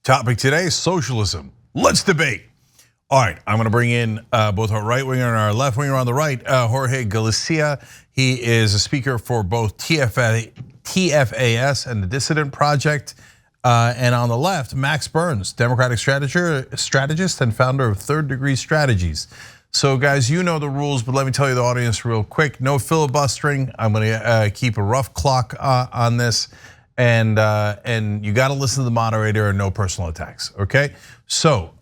Topic today, socialism. Let's debate. All right, I'm gonna bring in both our right winger and our left winger. On the right, Jorge Galicia. He is a speaker for both TFAS and the Dissident Project. And on the left, Max Burns, Democratic strategist and founder of Third Degree Strategies. So guys, you know the rules, but let me tell you the audience real quick. No filibustering. I'm gonna keep a rough clock on this. And you got to listen to the moderator and no personal attacks, okay? So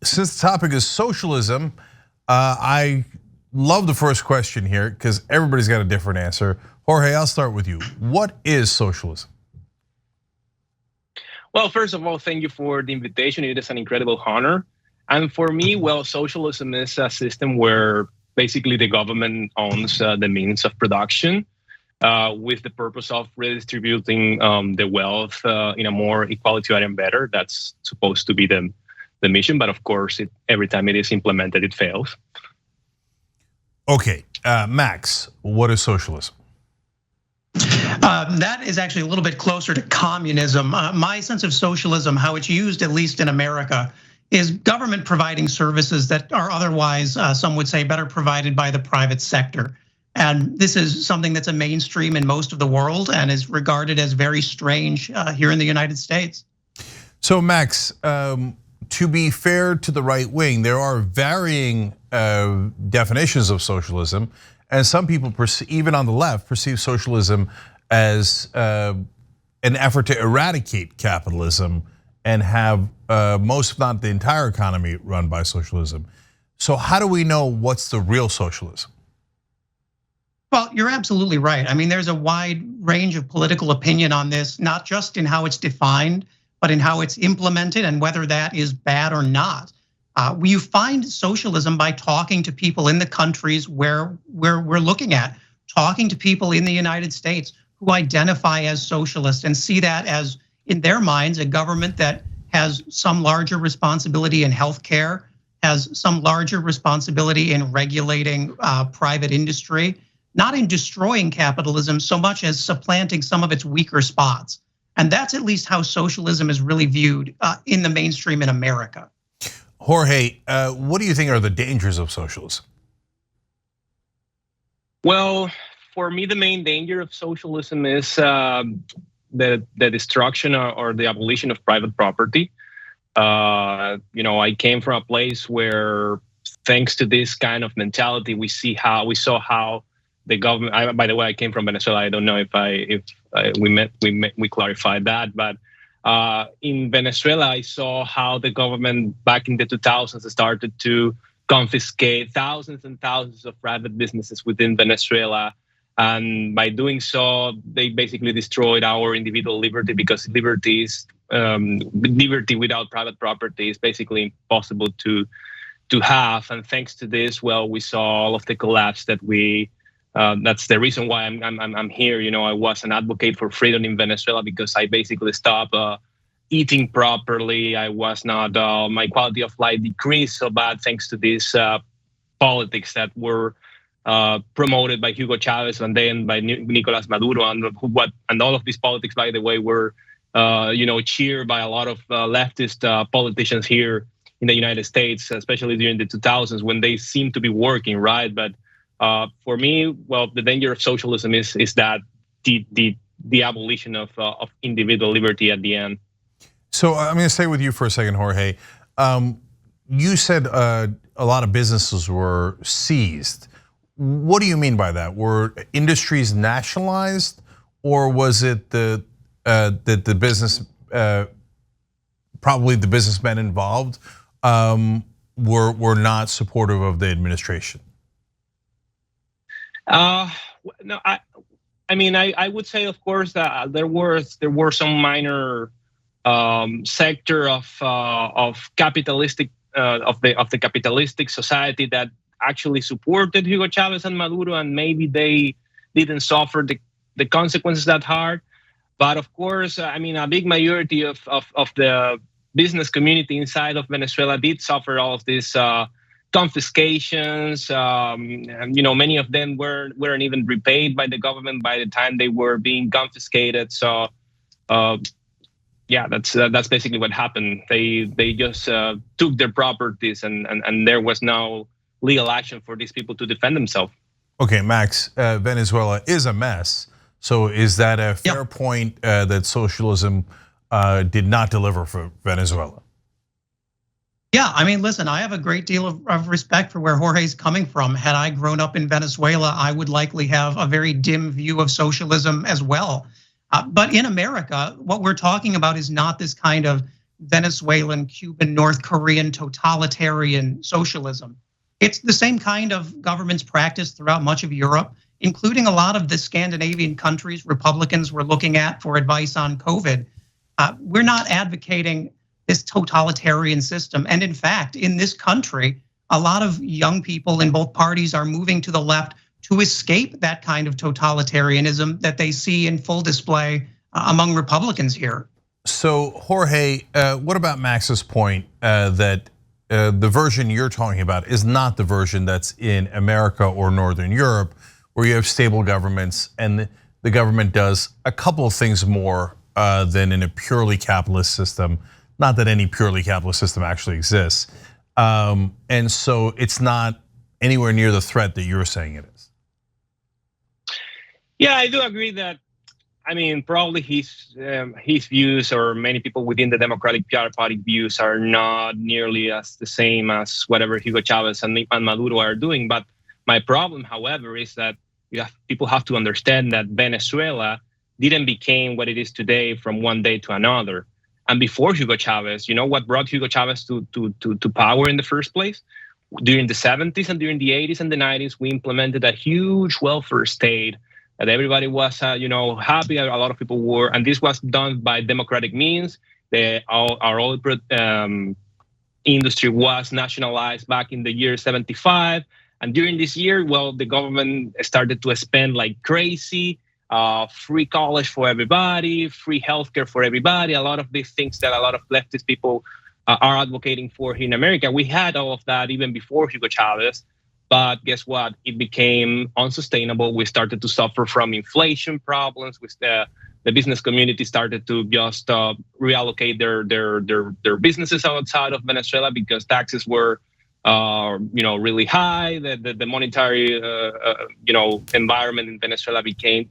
since the topic is socialism, I love the first question here because everybody's got a different answer. Jorge, I'll start with you. What is socialism? Well, first of all, thank you for the invitation. It is an incredible honor. And for me, well, socialism is a system where basically the government owns the means of production. With the purpose of redistributing the wealth in a more equalitarian better. That's supposed to be the mission, but of course, every time it is implemented, it fails. Okay, Max, what is socialism? That is actually a little bit closer to communism. My sense of socialism, how it's used, at least in America, is government providing services that are otherwise, some would say, better provided by the private sector. And this is something that's a mainstream in most of the world and is regarded as very strange here in the United States. So Max, to be fair to the right wing, there are varying definitions of socialism. And some people, even on the left, perceive socialism as an effort to eradicate capitalism and have most, if not the entire economy, run by socialism. So how do we know what's the real socialism? Well, you're absolutely right. I mean, there's a wide range of political opinion on this, not just in how it's defined, but in how it's implemented and whether that is bad or not. You find socialism by talking to people in the countries where we're looking at, talking to people in the United States who identify as socialist and see that as, in their minds, a government that has some larger responsibility in healthcare, has some larger responsibility in regulating private industry, not in destroying capitalism so much as supplanting some of its weaker spots. And that's at least how socialism is really viewed in the mainstream in America. Jorge, what do you think are the dangers of socialism? Well, for me, the main danger of socialism is the destruction or the abolition of private property. I came from a place where, thanks to this kind of mentality, we saw how the government. By the way, I came from Venezuela. I don't know if we clarified that, but in Venezuela, I saw how the government back in the 2000s started to confiscate thousands and thousands of private businesses within Venezuela, and by doing so, they basically destroyed our individual liberty because liberty without private property is basically impossible to have. And thanks to this, well, we saw all of the collapse that we. That's the reason why I'm here. I was an advocate for freedom in Venezuela because I basically stopped eating properly. I was not, my quality of life decreased so bad thanks to these politics that were promoted by Hugo Chavez and then by Nicolas Maduro and all of these politics, by the way, were cheered by a lot of leftist politicians here in the United States, especially during the 2000s when they seemed to be working, right? But for me, well, the danger of socialism is that the abolition of individual liberty at the end. So I'm going to stay with you for a second, Jorge. You said a lot of businesses were seized. What do you mean by that? Were industries nationalized, or was it that the business, probably the businessmen involved, were not supportive of the administration? No, I would say, of course, that there were some minor sector of capitalistic of the capitalistic society that actually supported Hugo Chavez and Maduro, and maybe they didn't suffer the consequences that hard. But of course, a big majority of the business community inside of Venezuela did suffer all of these confiscations. Many of them weren't even repaid by the government by the time they were being confiscated. So Yeah, that's basically what happened. They just took their properties, and there was no legal action for these people to defend themselves. Okay, Max, Venezuela is a mess. So is that a fair point that socialism did not deliver for Venezuela? Yeah, I mean, listen, I have a great deal of respect for where Jorge's coming from. Had I grown up in Venezuela, I would likely have a very dim view of socialism as well. But in America, what we're talking about is not this kind of Venezuelan, Cuban, North Korean totalitarian socialism. It's the same kind of government's practice throughout much of Europe, including a lot of the Scandinavian countries Republicans were looking at for advice on COVID. We're not advocating this totalitarian system. And in fact, in this country, a lot of young people in both parties are moving to the left to escape that kind of totalitarianism that they see in full display among Republicans here. So Jorge, what about Max's point that the version you're talking about is not the version that's in America or Northern Europe, where you have stable governments and the government does a couple of things more than in a purely capitalist system? Not that any purely capitalist system actually exists. And so it's not anywhere near the threat that you're saying it is. Yeah, I do agree that, I mean, probably his views or many people within the Democratic Party views are not nearly as the same as whatever Hugo Chavez and Maduro are doing. But my problem, however, is that people have to understand that Venezuela didn't become what it is today from one day to another. And before Hugo Chavez, you know what brought Hugo Chavez to power in the first place? During the 70s and during the 80s and the 90s, we implemented a huge welfare state that everybody was, happy. A lot of people were, and this was done by democratic means. Our oil industry was nationalized back in the year 75, and during this year, well, the government started to spend like crazy. Free college for everybody, free healthcare for everybody. A lot of these things that a lot of leftist people are advocating for in America. We had all of that even before Hugo Chavez. But guess what? It became unsustainable. We started to suffer from inflation problems. With the business community started to just reallocate their businesses outside of Venezuela because taxes were, really high. The monetary, environment in Venezuela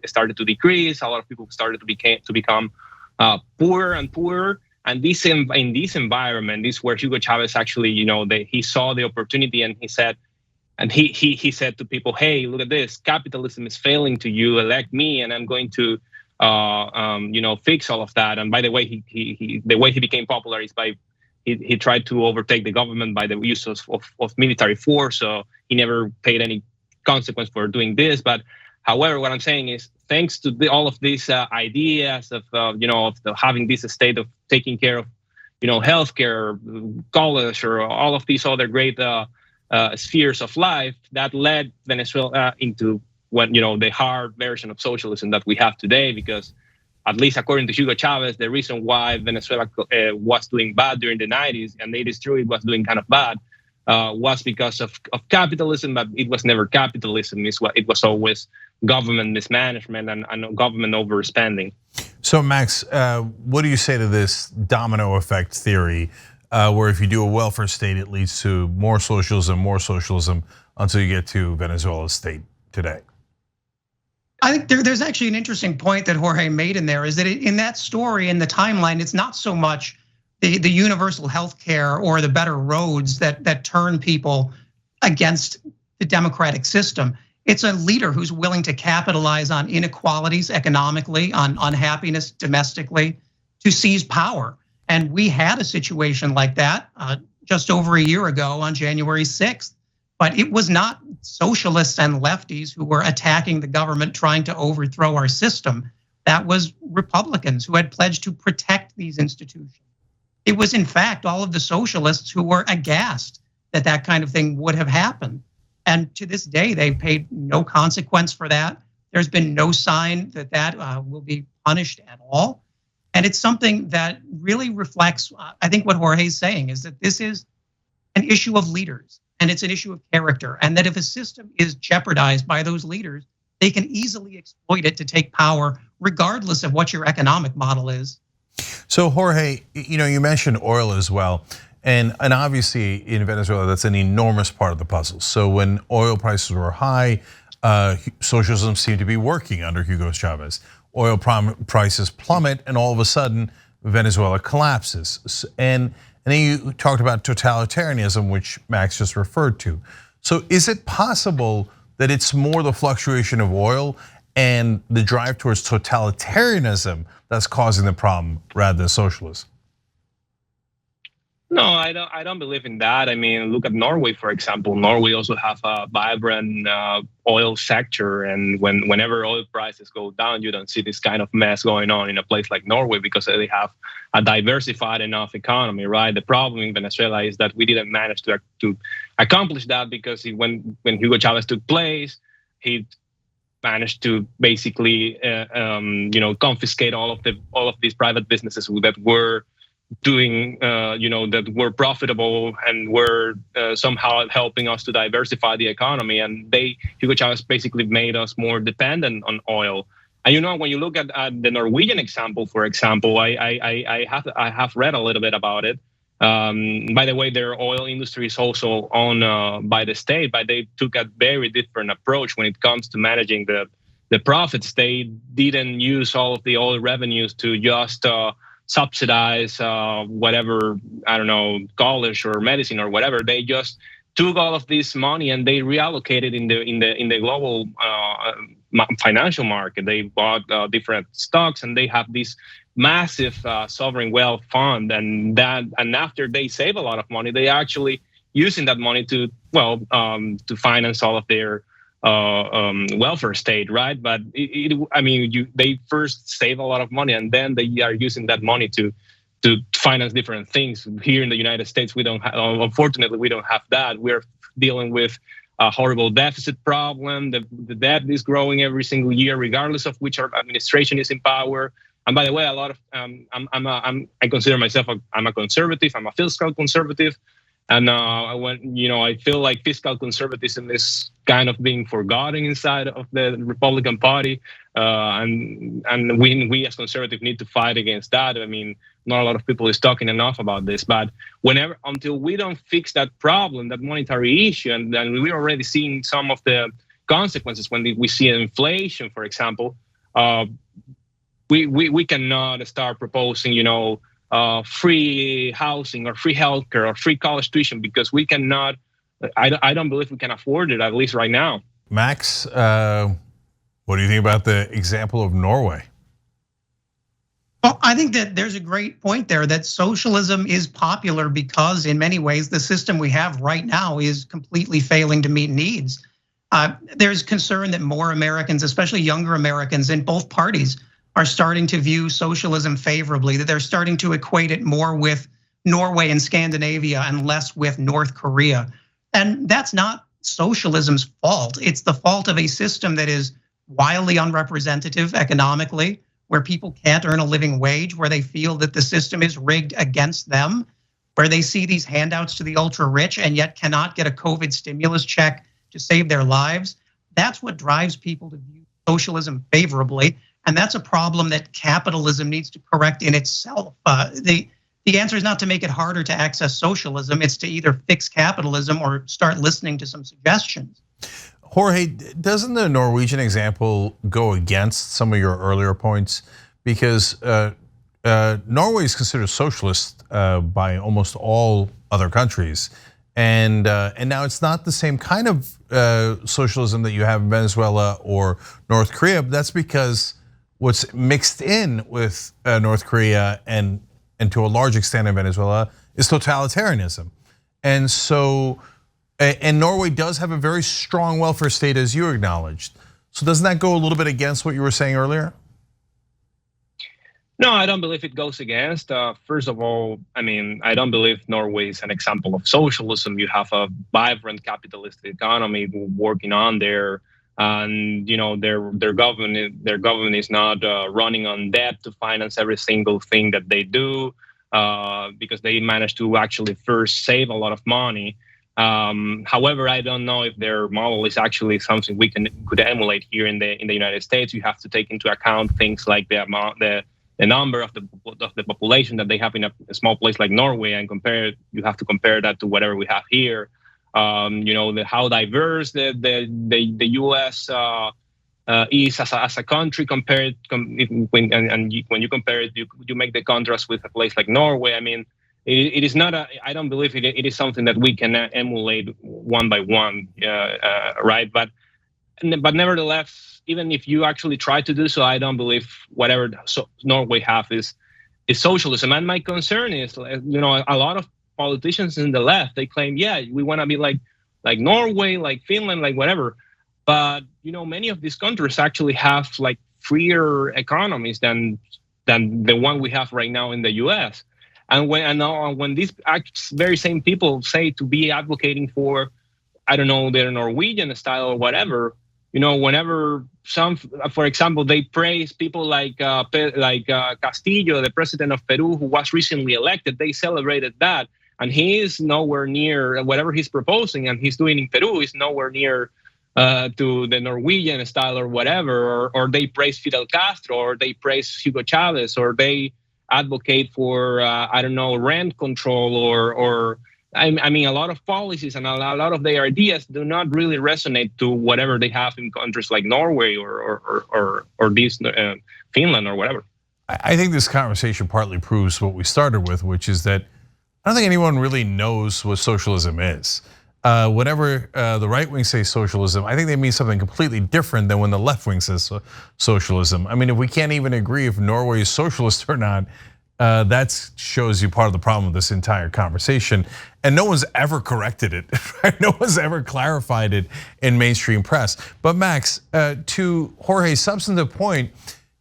started to decrease. A lot of people started to become poorer and poorer. And in this environment, this is where Hugo Chavez actually, he saw the opportunity and he said. And he said to people, "Hey, look at this! Capitalism is failing to you. Elect me, and I'm going to, fix all of that." And by the way, the way he became popular is by he tried to overtake the government by the use of military force. So he never paid any consequence for doing this. But however, what I'm saying is, thanks to all of these ideas of having this state of taking care of, healthcare, college, or all of these other great. Spheres of life that led Venezuela into the hard version of socialism that we have today. Because at least according to Hugo Chavez, the reason why Venezuela was doing bad during the 90s and the 80s through it was doing kind of bad was because of capitalism, but it was never capitalism. It was always government mismanagement and government overspending. So Max, what do you say to this domino effect theory? Where if you do a welfare state, it leads to more socialism until you get to Venezuela's state today. I think there's actually an interesting point that Jorge made in there, is that in that story, in the timeline, it's not so much the universal health care or the better roads that turn people against the democratic system. It's a leader who's willing to capitalize on inequalities economically, on unhappiness domestically, to seize power. And we had a situation like that just over a year ago on January 6th. But it was not socialists and lefties who were attacking the government trying to overthrow our system. That was Republicans who had pledged to protect these institutions. It was, in fact, all of the socialists who were aghast that that kind of thing would have happened. And to this day, they've paid no consequence for that. There's been no sign that will be punished at all. And it's something that really reflects, I think what Jorge is saying is that this is an issue of leaders and it's an issue of character. And that if a system is jeopardized by those leaders, they can easily exploit it to take power regardless of what your economic model is. So Jorge, you mentioned oil as well. And obviously in Venezuela, that's an enormous part of the puzzle. So when oil prices were high, socialism seemed to be working under Hugo Chavez. Oil prices plummet, and all of a sudden, Venezuela collapses. And then you talked about totalitarianism, which Max just referred to. So is it possible that it's more the fluctuation of oil and the drive towards totalitarianism that's causing the problem rather than socialism? No, I don't believe in that. I mean, look at Norway, for example. Norway also have a vibrant oil sector, and whenever oil prices go down, you don't see this kind of mess going on in a place like Norway because they have a diversified enough economy, right? The problem in Venezuela is that we didn't manage to accomplish that because when Hugo Chavez took place, he managed to basically confiscate all of these private businesses that were doing that were profitable and were somehow helping us to diversify the economy, and Hugo Chavez basically made us more dependent on oil. And when you look at the Norwegian example, for example, I have read a little bit about it. By the way, their oil industry is also owned by the state, but they took a very different approach when it comes to managing the profits. They didn't use all of the oil revenues to just subsidize whatever, I don't know, college or medicine or whatever. They just took all of this money and they reallocated in the global financial market. They bought different stocks, and they have this massive sovereign wealth fund. And after they save a lot of money, they actually using that money to finance all of their welfare state, right? But they first save a lot of money, and then they are using that money to finance different things. Here in the United States, unfortunately, we don't have that. We're dealing with a horrible deficit problem. The debt is growing every single year, regardless of which administration is in power. And by the way, a lot of I consider myself I'm a conservative. I'm a fiscal conservative. And I feel like fiscal conservatism is kind of being forgotten inside of the Republican Party, and we as conservatives need to fight against that. I mean, not a lot of people is talking enough about this, but until we don't fix that problem, that monetary issue, and then we're already seeing some of the consequences when we see inflation, for example. We cannot start proposing, free housing or free healthcare or free college tuition because we cannot. I don't believe we can afford it, at least right now. Max, what do you think about the example of Norway? Well, I think that there's a great point there that socialism is popular because in many ways the system we have right now is completely failing to meet needs. There's concern that more Americans, especially younger Americans in both parties, are starting to view socialism favorably, that they're starting to equate it more with Norway and Scandinavia and less with North Korea. And that's not socialism's fault. It's the fault of a system that is wildly unrepresentative economically, where people can't earn a living wage, where they feel that the system is rigged against them, where they see these handouts to the ultra rich and yet cannot get a COVID stimulus check to save their lives. That's what drives people to view socialism favorably. And that's a problem that capitalism needs to correct in itself. The answer is not to make it harder to access socialism. It's to either fix capitalism or start listening to some suggestions. Jorge, doesn't the Norwegian example go against some of your earlier points? Because Norway is considered socialist by almost all other countries. And now it's not the same kind of socialism that you have in Venezuela or North Korea. But that's because what's mixed in with North Korea and to a large extent in Venezuela is totalitarianism. And so, and Norway does have a very strong welfare state, as you acknowledged. So doesn't that go a little bit against what you were saying earlier? No, I don't believe it goes against. First of all, I don't believe Norway is an example of socialism. You have a vibrant capitalistic economy working on there. And their government is not running on debt to finance every single thing that they do, because they managed to actually first save a lot of money. However, I don't know if their model is actually something we could emulate here in the United States. You have to take into account things like the the number of the population that they have in a small place like Norway, and you have to compare that to whatever we have here. How diverse the U.S. Is as a country compared. When you compare it, you make the contrast with a place like Norway. I mean, it is not I don't believe it is something that we can emulate one by one, right? But nevertheless, even if you actually try to do so, I don't believe whatever Norway have is socialism. And my concern is, a lot of politicians in the left, they claim, yeah, we want to be like Norway, like Finland, like whatever. But many of these countries actually have like freer economies than the one we have right now in the U.S. And when these very same people say to be advocating for, I don't know, their Norwegian style or whatever, whenever for example, they praise people like Castillo, the president of Peru, who was recently elected, they celebrated that. And he is nowhere near whatever he's proposing and he's doing in Peru is nowhere near to the Norwegian style or whatever, or they praise Fidel Castro, or they praise Hugo Chavez, or they advocate for rent control, or I mean a lot of policies and a lot of their ideas do not really resonate to whatever they have in countries like Norway or this Finland or whatever. I think this conversation partly proves what we started with, which is that I don't think anyone really knows what socialism is. Whenever the right wing says socialism, I think they mean something completely different than when the left wing says socialism. I mean, if we can't even agree if Norway is socialist or not, that shows you part of the problem with this entire conversation. And no one's ever corrected it, right? No one's ever clarified it in mainstream press. But Max, to Jorge's substantive point,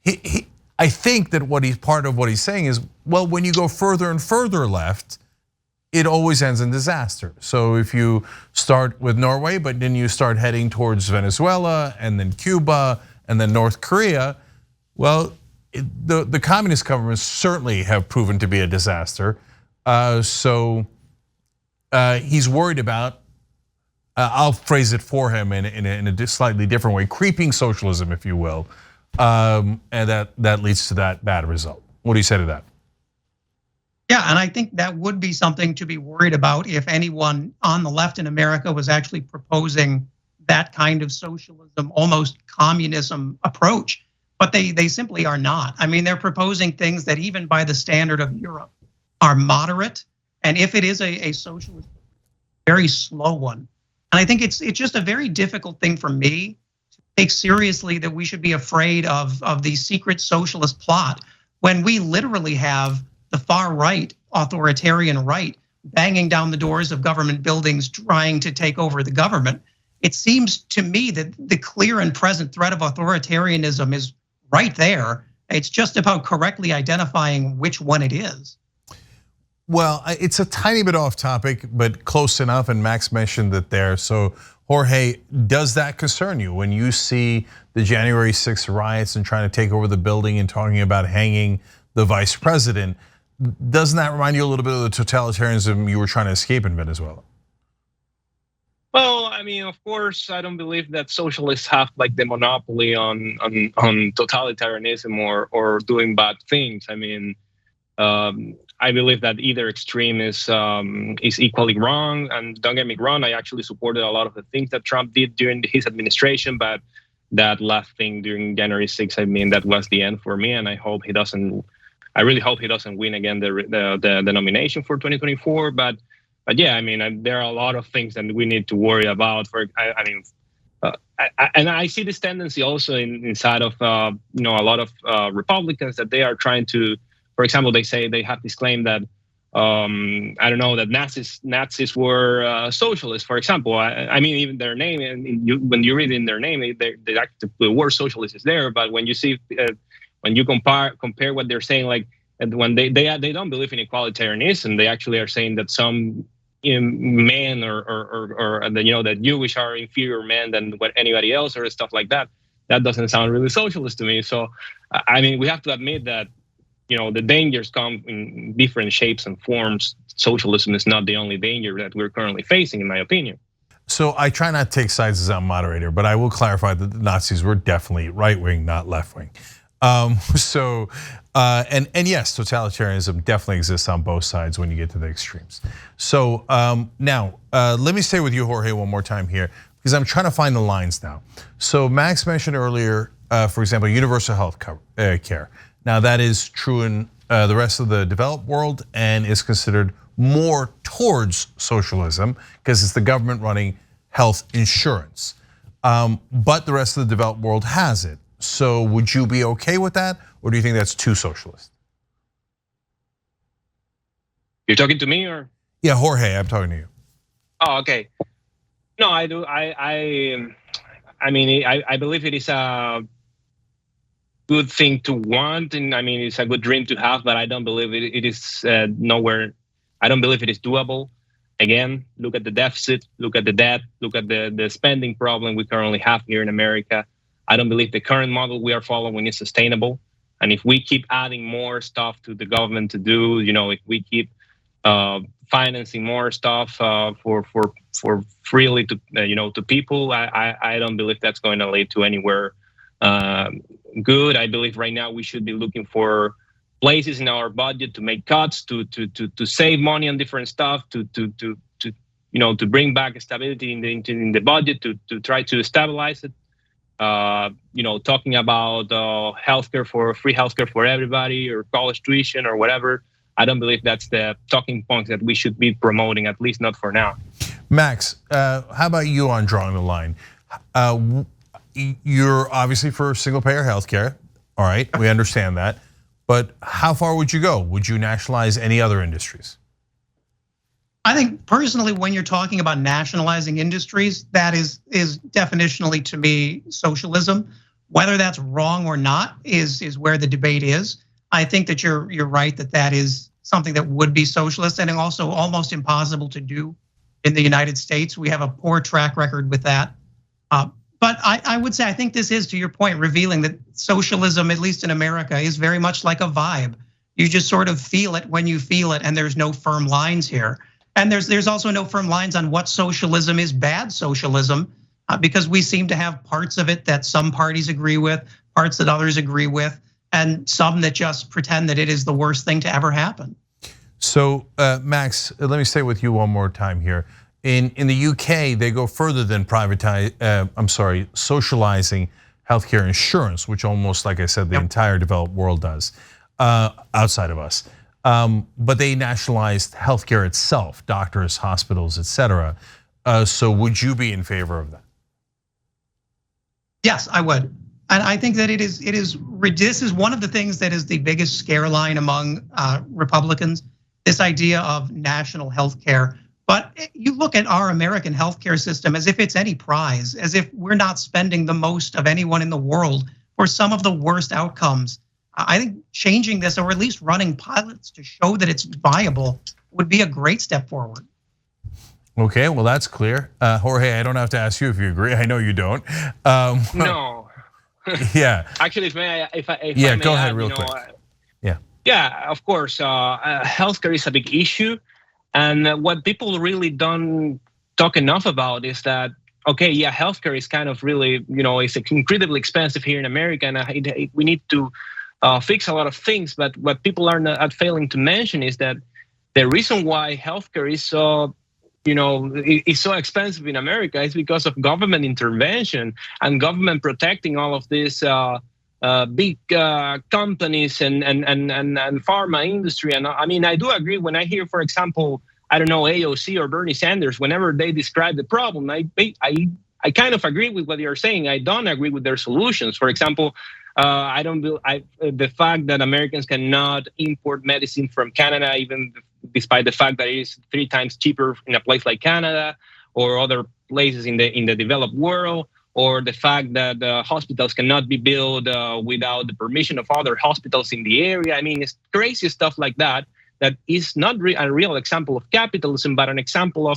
I think that part of what he's saying is, well, when you go further and further left, it always ends in disaster. So if you start with Norway, but then you start heading towards Venezuela and then Cuba and then North Korea, well, the communist governments certainly have proven to be a disaster. So he's worried about, I'll phrase it for him in a slightly different way, creeping socialism, if you will, and that leads to that bad result. What do you say to that? Yeah, and I think that would be something to be worried about if anyone on the left in America was actually proposing that kind of socialism, almost communism approach. But they simply are not. I mean, they're proposing things that even by the standard of Europe are moderate. And if it is a socialist, very slow one. And I think it's just a very difficult thing for me to take seriously that we should be afraid of the secret socialist plot when we literally have the far right, authoritarian right, banging down the doors of government buildings, trying to take over the government. It seems to me that the clear and present threat of authoritarianism is right there. It's just about correctly identifying which one it is. Well, it's a tiny bit off topic, but close enough, and Max mentioned it there. So Jorge, does that concern you when you see the January 6th riots and trying to take over the building and talking about hanging the vice president? Doesn't that remind you a little bit of the totalitarianism you were trying to escape in Venezuela? Well, I mean, of course, I don't believe that socialists have like the monopoly on totalitarianism or doing bad things. I mean, I believe that either extreme is equally wrong. And don't get me wrong, I actually supported a lot of the things that Trump did during his administration, but that last thing during January 6th, I mean, that was the end for me, and I really hope he doesn't win again the nomination for 2024. But yeah, I mean, there are a lot of things that we need to worry about. And I see this tendency also inside of a lot of Republicans that they are trying to, for example, they say they have this claim that that Nazis were socialists, for example. I mean, even their name, and when you read in their name, the word socialist is there. But when you see when you compare what they're saying, like when they don't believe in equalitarianism, they actually are saying that some men or that Jewish are inferior men than what anybody else or stuff like that. That doesn't sound really socialist to me. So I mean, we have to admit that the dangers come in different shapes and forms. Socialism is not the only danger that we're currently facing, in my opinion. So I try not to take sides as I'm moderator, but I will clarify that the Nazis were definitely right wing, not left wing. And yes, totalitarianism definitely exists on both sides when you get to the extremes. So now, let me stay with you, Jorge, one more time here, because I'm trying to find the lines now. So Max mentioned earlier, for example, universal health care. Now that is true in the rest of the developed world and is considered more towards socialism because it's the government running health insurance. But the rest of the developed world has it. So would you be okay with that? Or do you think that's too socialist? You're talking to me or? Yeah, Jorge, I'm talking to you. Oh, okay. No, I do. I mean, I believe it is a good thing to want, and I mean, it's a good dream to have. But I don't believe it is nowhere. I don't believe it is doable. Again, look at the deficit, look at the debt, look at the spending problem we currently have here in America. I don't believe the current model we are following is sustainable. And if we keep adding more stuff to the government to do, if we keep financing more stuff for freely to to people, I don't believe that's going to lead to anywhere good. I believe right now we should be looking for places in our budget to make cuts, to save money on different stuff, to bring back stability in the budget, to try to stabilize it. Talking about healthcare for free healthcare for everybody or college tuition or whatever. I don't believe that's the talking points that we should be promoting, at least not for now. Max, how about you on drawing the line? You're obviously for single payer healthcare. All right, we understand that. But how far would you go? Would you nationalize any other industries? I think personally, when you're talking about nationalizing industries, that is definitionally to me socialism. Whether that's wrong or not is where the debate is. I think that you're right that is something that would be socialist and also almost impossible to do in the United States. We have a poor track record with that. But I would say I think this is, to your point, revealing that socialism, at least in America, is very much like a vibe. You just sort of feel it when you feel it, and there's no firm lines here. And there's also no firm lines on what socialism is bad socialism, because we seem to have parts of it that some parties agree with, parts that others agree with, and some that just pretend that it is the worst thing to ever happen. So Max, let me stay with you one more time here. In the UK, they go further than socializing healthcare insurance, which almost, like I said, the entire developed world does, outside of us. But they nationalized healthcare itself, doctors, hospitals, etc. So would you be in favor of that? Yes, I would. And I think that this is one of the things that is the biggest scare line among Republicans, this idea of national healthcare. But you look at our American healthcare system as if it's any prize, as if we're not spending the most of anyone in the world for some of the worst outcomes. I think changing this, or at least running pilots to show that it's viable, would be a great step forward. Okay, well that's clear. Jorge, I don't have to ask you if you agree. I know you don't. No. Yeah. Actually, if I go may ahead add, real quick. Yeah, of course. Healthcare is a big issue. And what people really don't talk enough about is that, okay, yeah, healthcare is kind of really, it's incredibly expensive here in America, and we need to fix a lot of things. But what people are not failing to mention is that the reason why healthcare is so, is so expensive in America is because of government intervention and government protecting all of these big companies and pharma industry. And I mean, I do agree when I hear, for example, I don't know, AOC or Bernie Sanders, whenever they describe the problem, I kind of agree with what you're saying. I don't agree with their solutions. For example, the fact that Americans cannot import medicine from Canada, even despite the fact that it is 3 times cheaper in a place like Canada or other places in the developed world, or the fact that hospitals cannot be built without the permission of other hospitals in the area. I mean, it's crazy stuff like that. That is not a real example of capitalism, but an example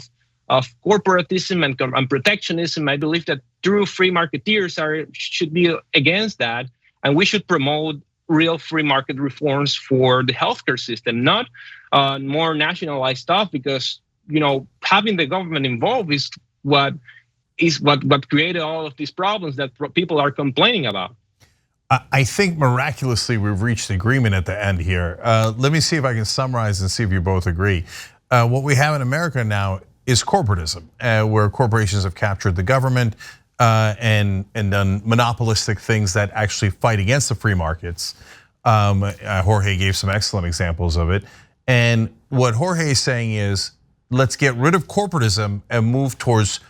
of corporatism and protectionism. I believe that true free marketeers should be against that, and we should promote real free market reforms for the healthcare system, not more nationalized stuff. Because having the government involved is what created all of these problems that people are complaining about. I think miraculously we've reached agreement at the end here. Let me see if I can summarize and see if you both agree. What we have in America now is corporatism, where corporations have captured the government and done monopolistic things that actually fight against the free markets. Jorge gave some excellent examples of it. And what Jorge is saying is, let's get rid of corporatism and move towards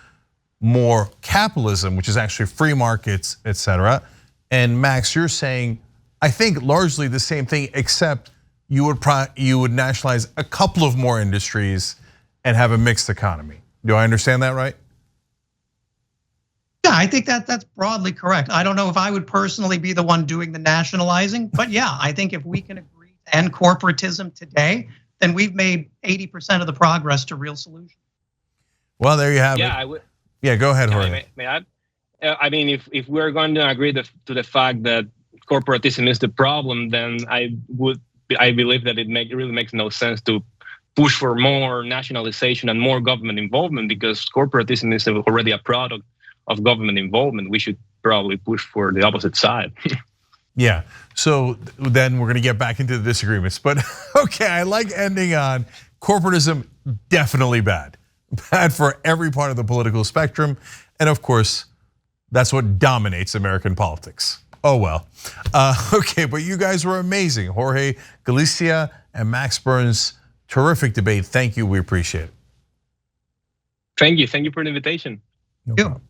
more capitalism, which is actually free markets, et cetera. And Max, you're saying, I think largely the same thing, except you would nationalize a couple of more industries and have a mixed economy. Do I understand that right? Yeah, I think that's broadly correct. I don't know if I would personally be the one doing the nationalizing, but yeah, I think if we can agree to end corporatism today, then we've made 80% of the progress to real solutions. Well, there you have it. I would. Yeah, go ahead, Jorge. May I? I mean, if we're going to agree to the fact that corporatism is the problem, then I believe that it really makes no sense to push for more nationalization and more government involvement, because corporatism is already a product of government involvement. We should probably push for the opposite side. Yeah, so then we're gonna get back into the disagreements, but okay, I like ending on corporatism, definitely bad. Bad for every part of the political spectrum, and of course, that's what dominates American politics. Oh well. Okay, but you guys were amazing. Jorge Galicia and Max Burns, terrific debate. Thank you, we appreciate it. Thank you for the invitation. No problem.